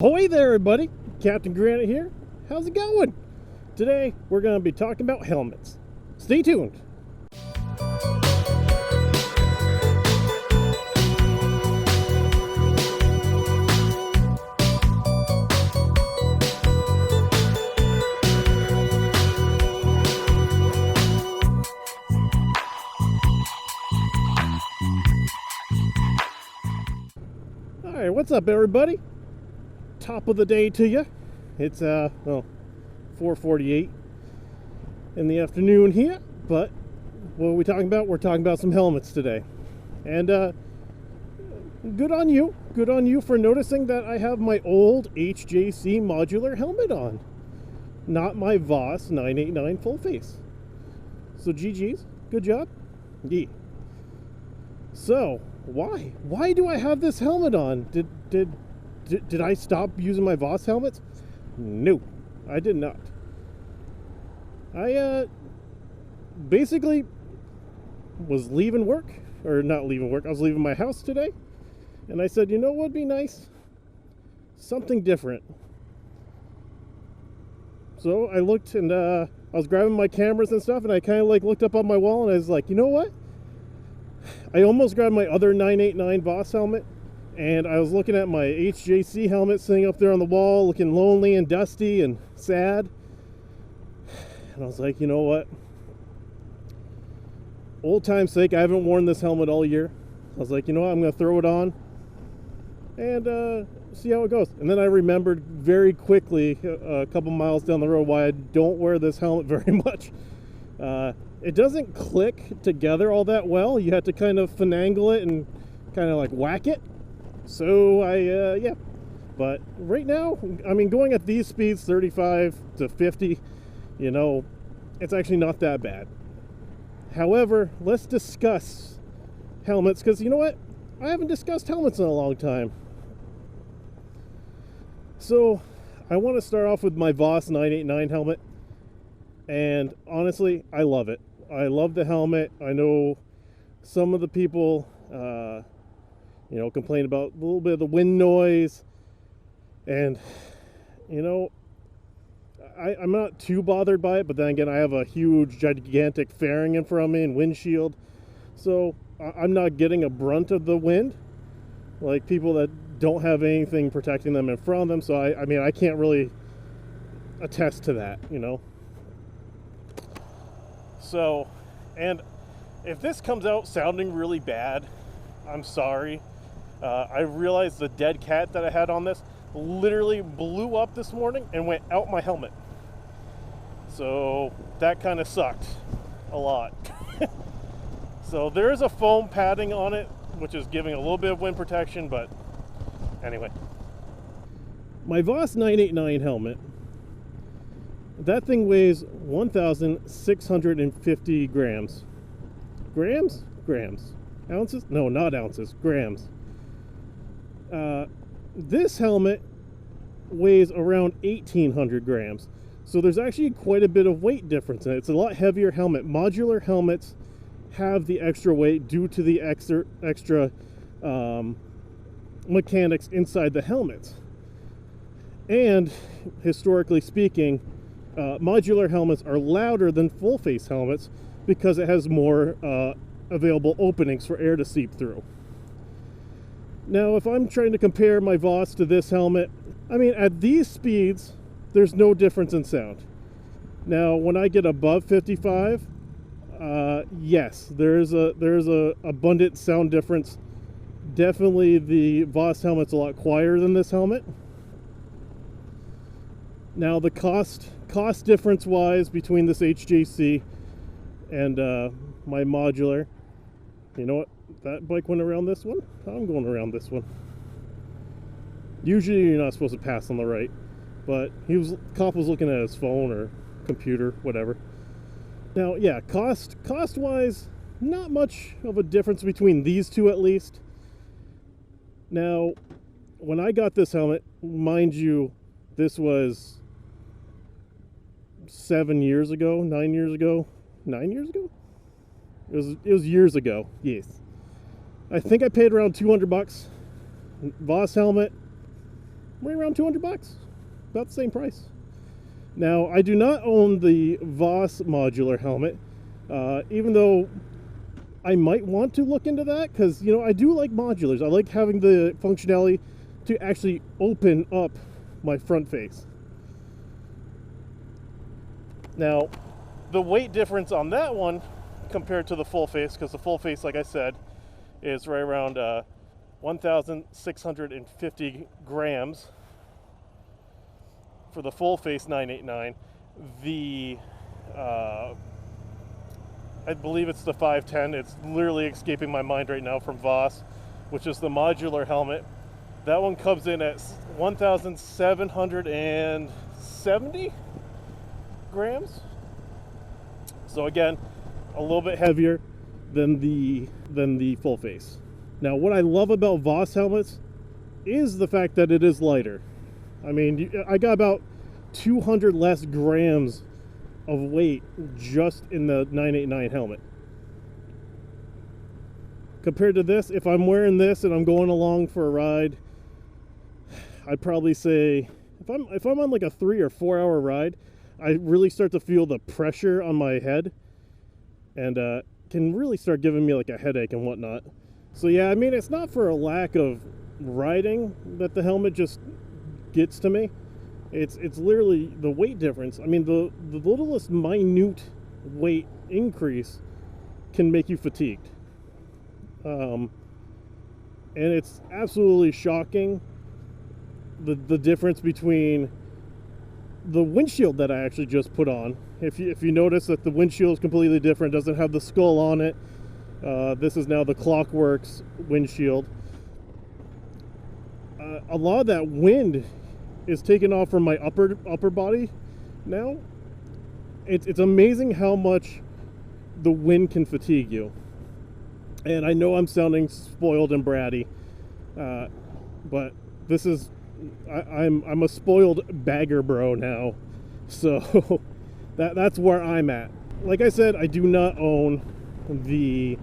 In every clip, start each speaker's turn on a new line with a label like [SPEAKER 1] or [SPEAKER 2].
[SPEAKER 1] Ahoy there, everybody. Captain Granite here. How's it going? Today, we're going to be talking about helmets. Stay tuned. All right, what's up, everybody? Top of the day to you. It's 4:48 in the afternoon here, but what are we talking about? We're talking about some helmets today. And good on you for noticing that I have my old HJC modular helmet on, not my Voss 989 full face. So GG's, good job. Yeah. So why do I have this helmet on? Did I stop using my Voss helmets? No, I did not. I basically was leaving work, or not leaving work, I was leaving my house today, and I said, you know what would be nice? Something different. So I looked, and I was grabbing my cameras and stuff, and I kind of like looked up on my wall, and I was like, you know what? I almost grabbed my other 989 Voss helmet, and I was looking at my HJC helmet sitting up there on the wall, looking lonely and dusty and sad. And I was like, you know what? Old time's sake, I haven't worn this helmet all year. I was like, you know what? I'm going to throw it on and see how it goes. And then I remembered very quickly, a couple miles down the road, why I don't wear this helmet very much. It doesn't click together all that well. You have to kind of finagle it and kind of like whack it. So yeah, but right now, I mean, going at these speeds, 35 to 50, you know, it's actually not that bad. However, let's discuss helmets, because you know what? I haven't discussed helmets in a long time. So I want to start off with my Voss 989 helmet, and honestly, I love it. I love the helmet. I know some of the people, you know, complain about a little bit of the wind noise, and you know, I'm not too bothered by it, but then again, I have a huge gigantic fairing in front of me and windshield, so I'm not getting a brunt of the wind like people that don't have anything protecting them in front of them. So I mean, I can't really attest to that, you know. So, and if this comes out sounding really bad, I'm sorry. I realized the dead cat that I had on this literally blew up this morning and went out my helmet. So that kind of sucked a lot. So there is a foam padding on it, which is giving a little bit of wind protection, but anyway. My Voss 989 helmet, that thing weighs 1,650 grams. Grams? Grams. Ounces? No, not ounces. Grams. This helmet weighs around 1,800 grams. So there's actually quite a bit of weight difference in it. It's a lot heavier helmet. Modular helmets have the extra weight due to the extra mechanics inside the helmets. And historically speaking, modular helmets are louder than full face helmets because it has more available openings for air to seep through. Now, if I'm trying to compare my Voss to this helmet, I mean, at these speeds, there's no difference in sound. Now, when I get above 55, yes, there's a abundant sound difference. Definitely the Voss helmet's a lot quieter than this helmet. Now, the cost difference wise between this HJC and my modular, you know what? That bike went around this one. I'm going around this one. Usually you're not supposed to pass on the right, but cop was looking at his phone or computer, whatever. Now, yeah, cost wise, not much of a difference between these two at least. Now, when I got this helmet, mind you, this was 9 years ago. It was years ago. Yes. I think I paid around $200. Voss helmet, right around 200 bucks. About the same price. Now, I do not own the Voss modular helmet, even though I might want to look into that, because, you know, I do like modulars. I like having the functionality to actually open up my front face. Now, the weight difference on that one compared to the full face, because the full face, like I said, is right around 1,650 grams for the full face 989. The I believe it's the 510. It's literally escaping my mind right now, from Voss, which is the modular helmet. That one comes in at 1,770 grams. So again, a little bit heavier than the full face. Now, what I love about Voss helmets is the fact that it is lighter. I mean, I got about 200 less grams of weight just in the 989 helmet. Compared to this, if I'm wearing this and I'm going along for a ride, I'd probably say if I'm on like a 3 or 4 hour ride, I really start to feel the pressure on my head, and can really start giving me like a headache and whatnot. So yeah, I mean, it's not for a lack of riding that the helmet just gets to me. It's literally the weight difference. I mean, the littlest minute weight increase can make you fatigued. And it's absolutely shocking the difference between the windshield that I actually just put on. If you notice that the windshield is completely different, doesn't have the skull on it. This is now the Clockworks windshield. A lot of that wind is taken off from my upper body now. It's amazing how much the wind can fatigue you. And I know I'm sounding spoiled and bratty, but this is I'm a spoiled bagger bro now, so that's where I'm at. Like I said, I do not own the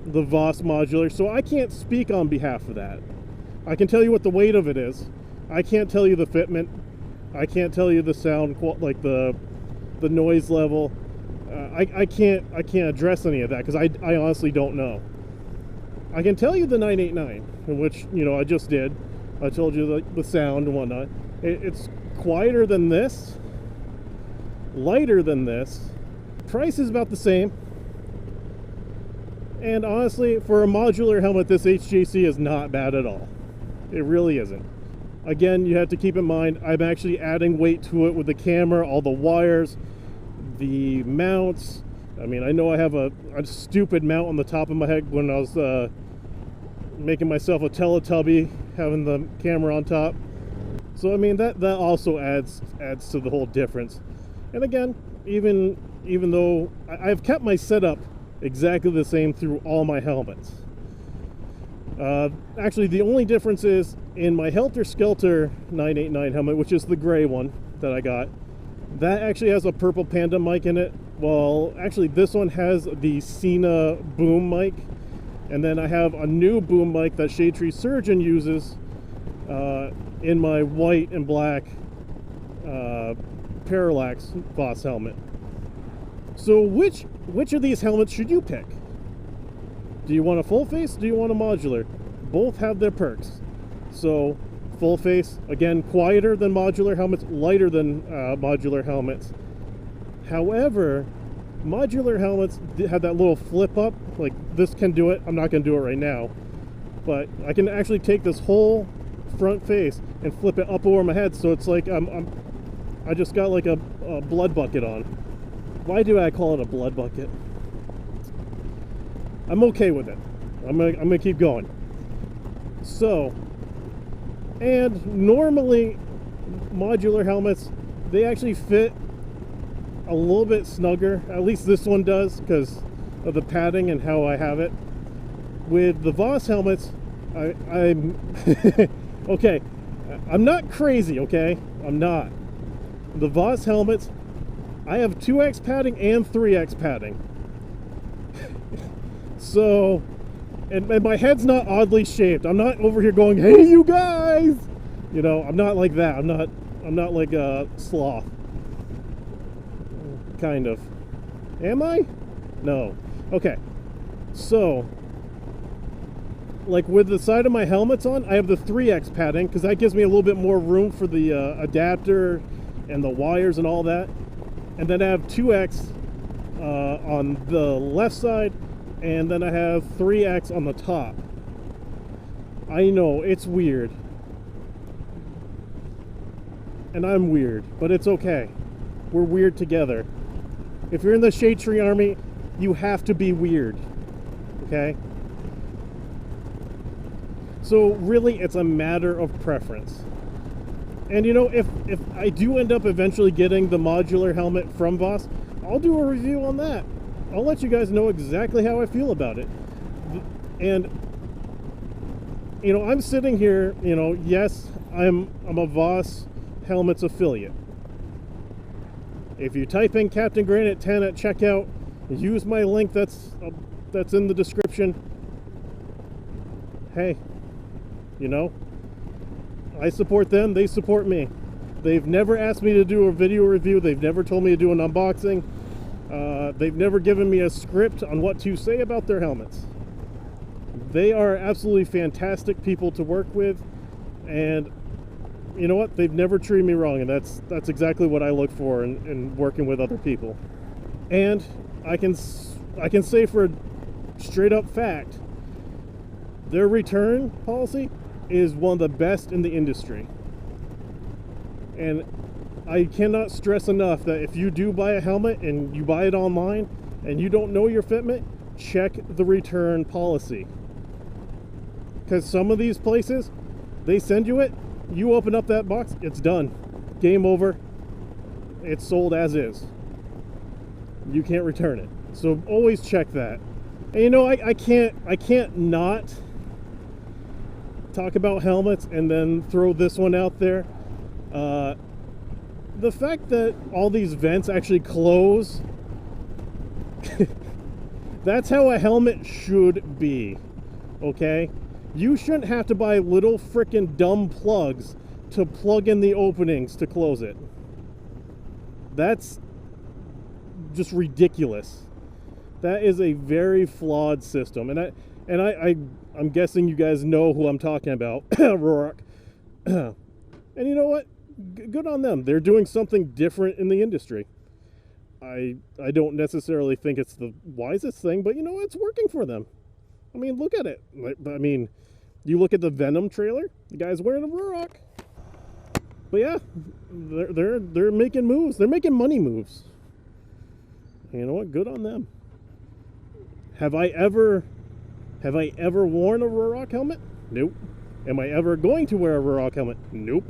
[SPEAKER 1] Voss modular, so I can't speak on behalf of that. I can tell you what the weight of it is. I can't tell you the fitment. I can't tell you the sound, like the noise level. I can't address any of that because I honestly don't know. I can tell you the 989, which, you know, I just did. I told you the sound and whatnot. It's quieter than this, lighter than this. Price is about the same. And honestly, for a modular helmet, this HJC is not bad at all. It really isn't. Again, you have to keep in mind, I'm actually adding weight to it with the camera, all the wires, the mounts. I mean, I know I have a stupid mount on the top of my head when I was making myself a Teletubby, having the camera on top. So I mean, that also adds to the whole difference. And again, even though I've kept my setup exactly the same through all my helmets. Actually, the only difference is in my Helter Skelter 989 helmet, which is the gray one that I got, that actually has a purple Panda mic in it. Well, actually, this one has the Cena boom mic, and then I have a new boom mic that Shade Tree Surgeon uses in my white and black Parallax Voss helmet. So which of these helmets should you pick? Do you want a full face? Do you want a modular? Both have their perks. So full face, again, quieter than modular helmets, lighter than modular helmets. However, modular helmets have that little flip up. Like, this can do it. I'm not going to do it right now. But I can actually take this whole front face and flip it up over my head. So it's like I just got like a blood bucket on. Why do I call it a blood bucket? I'm okay with it. I'm gonna keep going. So, and normally modular helmets, they actually fit a little bit snugger. At least this one does, because of the padding and how I have it. With the Voss helmets, I'm okay. I'm not crazy, okay? I'm not. The Voss helmets, I have 2x padding and 3x padding. So, and my head's not oddly shaped. I'm not over here going, hey, you guys! You know, I'm not like that. I'm not like a sloth. Kind of. Am I? No. Okay. So, like with the side of my helmets on, I have the 3X padding because that gives me a little bit more room for the adapter and the wires and all that. And then I have 2X on the left side, and then I have 3X on the top. I know, it's weird. And I'm weird, but it's okay. We're weird together. If you're in the Shade Tree Army, you have to be weird. Okay? So really, it's a matter of preference. And you know, if I do end up eventually getting the modular helmet from Voss, I'll do a review on that. I'll let you guys know exactly how I feel about it. And you know, I'm sitting here, you know, yes, I'm a Voss Helmets affiliate. If you type in Captain Granite 10 at checkout, use my link that's in the description. Hey, you know, I support them, they support me. They've never asked me to do a video review. They've never told me to do an unboxing. They've never given me a script on what to say about their helmets. They are absolutely fantastic people to work with, and you know what? They've never treated me wrong, and that's exactly what I look for in working with other people. And I can say for a straight up fact, their return policy is one of the best in the industry. And I cannot stress enough that if you do buy a helmet and you buy it online and you don't know your fitment, check the return policy. Because some of these places, they send you it, you open up that box, it's done. Game over. It's sold as is. You can't return it. So always check that. And you know, I can't not talk about helmets and then throw this one out there. The fact that all these vents actually close, that's how a helmet should be, okay? You shouldn't have to buy little frickin' dumb plugs to plug in the openings to close it. That's just ridiculous. That is a very flawed system, and I'm guessing you guys know who I'm talking about, Rorak. And you know what? Good on them. They're doing something different in the industry. I don't necessarily think it's the wisest thing, but you know, it's working for them. I mean, look at it. I mean, you look at the Venom trailer, the guy's wearing a Rorak. But yeah, they're making moves. They're making money moves. You know what? Good on them. Have I ever worn a Rorak helmet? Nope. Am I ever going to wear a Rorak helmet? Nope.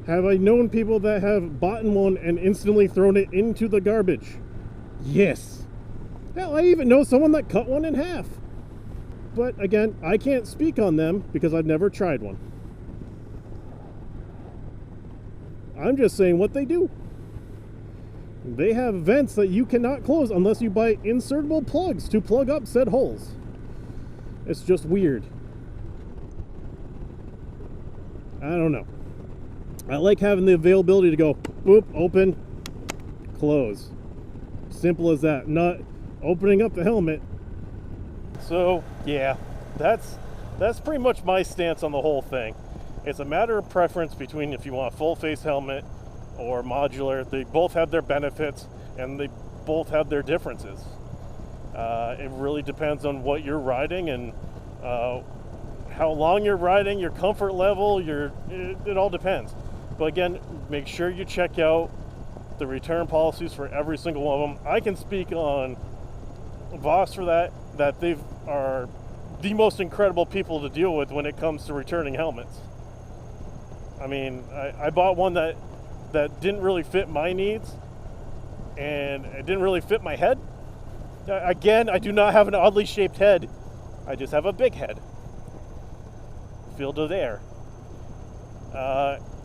[SPEAKER 1] Have I known people that have bought one and instantly thrown it into the garbage? Yes. Hell, I even know someone that cut one in half. But again, I can't speak on them because I've never tried one. I'm just saying what they do. They have vents that you cannot close unless you buy insertable plugs to plug up said holes. It's just weird. I don't know. I like having the availability to go, boop, open, close. Simple as that. Not opening up the helmet. So, yeah, that's pretty much my stance on the whole thing. It's a matter of preference between if you want a full face helmet or modular. They both have their benefits and they both have their differences. It really depends on what you're riding and how long you're riding, your comfort level, it all depends. But again, make sure you check out the return policies for every single one of them. I can speak on Voss for that they are the most incredible people to deal with when it comes to returning helmets. I mean, I bought one that didn't really fit my needs, and it didn't really fit my head. Again, I do not have an oddly shaped head. I just have a big head. Field of air.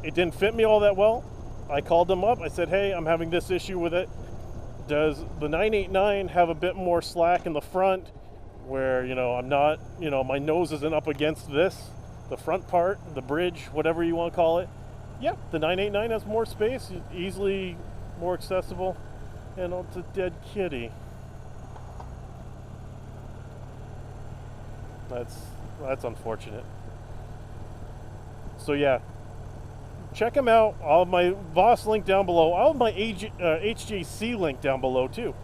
[SPEAKER 1] It didn't fit me all that well. I called them up. I said, hey, I'm having this issue with it. Does the 989 have a bit more slack in the front where, you know, I'm not, you know, my nose isn't up against this? the front part, the bridge, whatever you want to call it. Yep, the 989 has more space, easily more accessible. And oh, it's a dead kitty. That's unfortunate. So yeah, check them out. I'll have my Voss link down below. I'll have my HJC link down below too.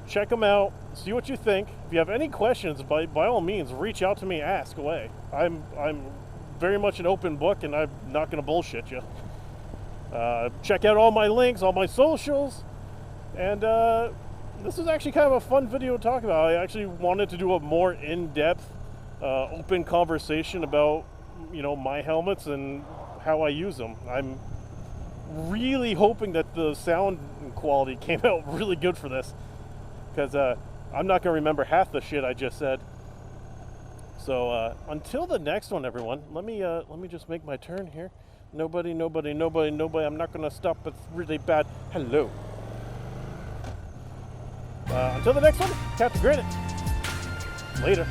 [SPEAKER 1] Check them out. See what you think. If you have any questions, by all means, reach out to me. Ask away. I'm very much an open book, and I'm not going to bullshit you. Check out all my links, all my socials, and this is actually kind of a fun video to talk about. I actually wanted to do a more in-depth, open conversation about, you know, my helmets and how I use them. I'm really hoping that the sound quality came out really good for this, because I'm not going to remember half the shit I just said. So until the next one, everyone, let me just make my turn here. Nobody. I'm not going to stop. It's really bad. Hello. Until the next one, Captain Granite. Later.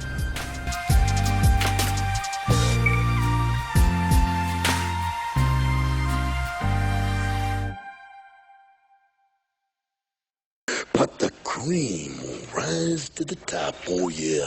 [SPEAKER 2] But the cream will rise to the top, oh yeah.